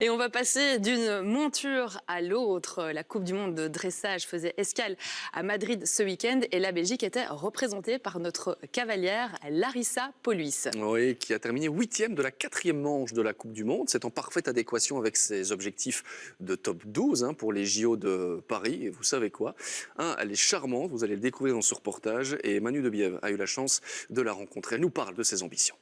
Et on va passer d'une monture à l'autre. La Coupe du monde de dressage faisait escale à Madrid ce week-end et la Belgique était représentée par notre cavalière Larissa Pauluis. Oui, qui a terminé 8e de la 4e manche de la Coupe du Monde. C'est en parfaite adéquation avec ses objectifs de top 12 pour les JO de Paris. Et vous savez quoi, elle est charmante, vous allez le découvrir dans ce reportage. Et Manu Debiève a eu la chance de la rencontrer. Elle nous parle de ses ambitions.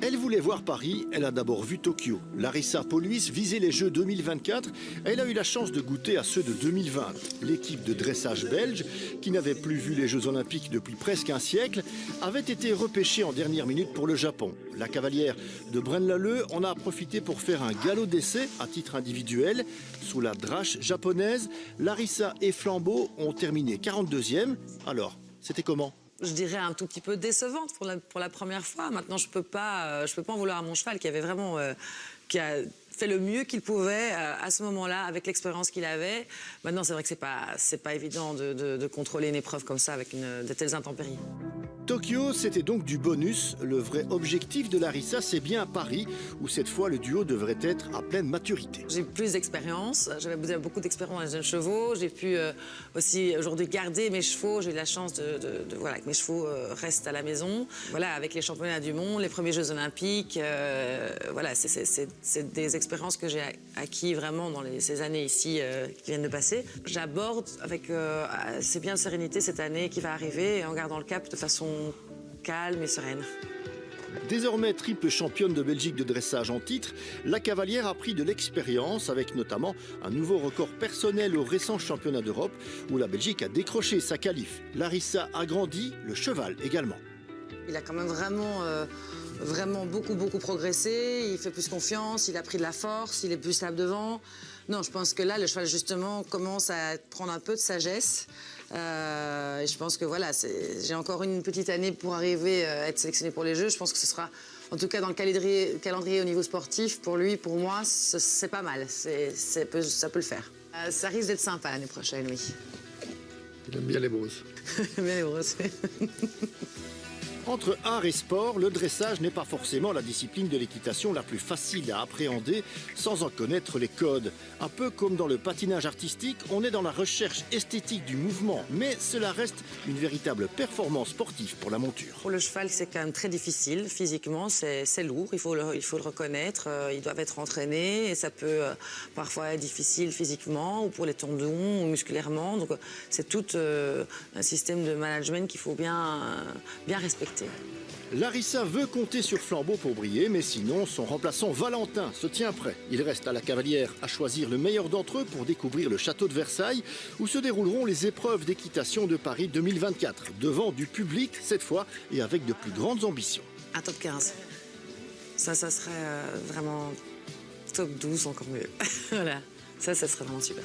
Elle voulait voir Paris, elle a d'abord vu Tokyo. Larissa Pauluis visait les Jeux 2024, elle a eu la chance de goûter à ceux de 2020. L'équipe de dressage belge, qui n'avait plus vu les Jeux Olympiques depuis presque un siècle, avait été repêchée en dernière minute pour le Japon. La cavalière de Braine-l'Alleud en a profité pour faire un galop d'essai à titre individuel. Sous la drache japonaise, Larissa et Flambeau ont terminé 42e. Alors, c'était comment ? Je dirais un tout petit peu décevante pour la première fois. Maintenant, je peux pas en vouloir à mon cheval qui avait vraiment, qui a fait le mieux qu'il pouvait à ce moment-là avec l'expérience qu'il avait. Maintenant, c'est vrai que c'est pas évident de contrôler une épreuve comme ça avec de telles intempéries. Tokyo, c'était donc du bonus. Le vrai objectif de Larissa, c'est bien Paris, où cette fois le duo devrait être à pleine maturité. J'ai plus d'expérience, j'avais beaucoup d'expérience dans les jeunes chevaux. J'ai pu aussi aujourd'hui garder mes chevaux. J'ai eu la chance voilà, que mes chevaux restent à la maison. Voilà, avec les championnats du monde, les premiers Jeux Olympiques, voilà, c'est des expériences que j'ai acquis vraiment dans ces années ici qui viennent de passer. J'aborde avec assez bien de sérénité cette année qui va arriver en gardant le cap de façon calme et sereine. Désormais triple championne de Belgique de dressage en titre, la cavalière a pris de l'expérience avec notamment un nouveau record personnel au récent championnat d'Europe où la Belgique a décroché sa qualif. Larissa a grandi, le cheval également. Il a quand même vraiment beaucoup progressé, il fait plus confiance, il a pris de la force, il est plus stable devant. Non, je pense que là, le cheval, justement, commence à prendre un peu de sagesse. Et je pense que voilà, j'ai encore une petite année pour arriver à être sélectionné pour les Jeux. Je pense que ce sera, en tout cas dans le calendrier au niveau sportif, pour lui, pour moi, c'est pas mal. Ça peut le faire. Ça risque d'être sympa l'année prochaine, oui. Il aime bien les brosses. Bien les brosses. Entre art et sport, le dressage n'est pas forcément la discipline de l'équitation la plus facile à appréhender sans en connaître les codes. Un peu comme dans le patinage artistique, on est dans la recherche esthétique du mouvement, mais cela reste une véritable performance sportive pour la monture. Pour le cheval, c'est quand même très difficile. Physiquement, c'est lourd, il faut le reconnaître. Ils doivent être entraînés et ça peut parfois être difficile physiquement ou pour les tendons ou musculairement. Donc c'est tout un système de management qu'il faut bien respecter. Larissa veut compter sur Flambeau pour briller, mais sinon, son remplaçant Valentin se tient prêt. Il reste à la cavalière à choisir le meilleur d'entre eux pour découvrir le château de Versailles, où se dérouleront les épreuves d'équitation de Paris 2024, devant du public cette fois et avec de plus grandes ambitions. Un top 15. Ça serait vraiment top 12, encore mieux. Voilà, ça serait vraiment super.